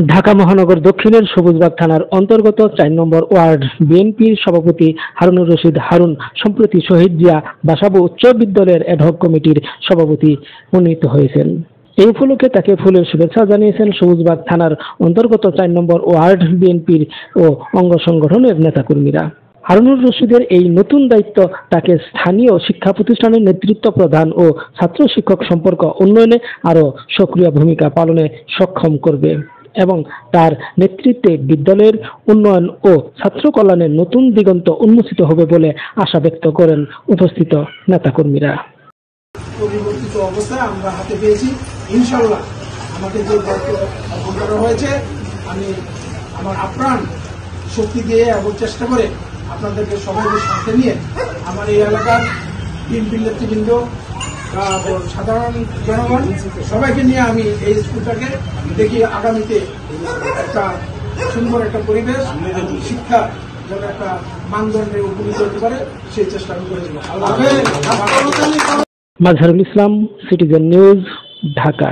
ঢাকা মহানগর দক্ষিণের সবুজবাগ থানার অন্তর্গত ৪ নম্বর ওয়ার্ড বিএনপির সভাপতি হারুনুর রশিদ হারুন সম্প্রতি শহীদ জিয়া বাসাবো উচ্চ বিদ্যালয়ের অ্যাডহক কমিটির সভাপতি মনোনীত হয়েছেন। এই উপলক্ষে তাকে ফুলের শুভেচ্ছা জানিয়েছেন সবুজবাগ থানার অন্তর্গত ৪ নম্বর ওয়ার্ড বিএনপির ও অঙ্গ সংগঠনের নেতাকর্মীরা। হারুনুর রশিদের এই নতুন দায়িত্ব তাকে স্থানীয় শিক্ষা প্রতিষ্ঠানের নেতৃত্ব প্রদান ও ছাত্র শিক্ষক সম্পর্ক উন্নয়নে আরও সক্রিয় ভূমিকা পালনে সক্ষম করবে এবং তার নেতৃত্বে বিদ্যালয়ের উন্নয়ন ও ছাত্র কল্যাণের নতুন দিগন্ত উন্মোচিত হবে বলে আশা ব্যক্ত করেন উপস্থিত নেতাকর্মীরা। পরিবর্তিত অবস্থায় আমরা হাতে পেয়েছি, ইনশাল্লাহ আমাকে যে দায়িত্ব অর্পণ করা হয়েছে আমি আমার আপ্রাণ শক্তি দিয়ে এবং চেষ্টা করে আপনাদেরকে সবাইকে সাথে নিয়ে আমার এই এলাকার বিএনপি নেতৃবৃন্দ, সাধারণ জনগণ সবাইকে নিয়ে আমি এই স্কুলটাকে দেখি আগামীতে একটা সুন্দর একটা পরিবেশ, শিক্ষা যেন একটা মানদণ্ডে উপনীত হতে পারে সেই চেষ্টা আমি করে যাব। Mazharul Islam, citizen news, Dhaka.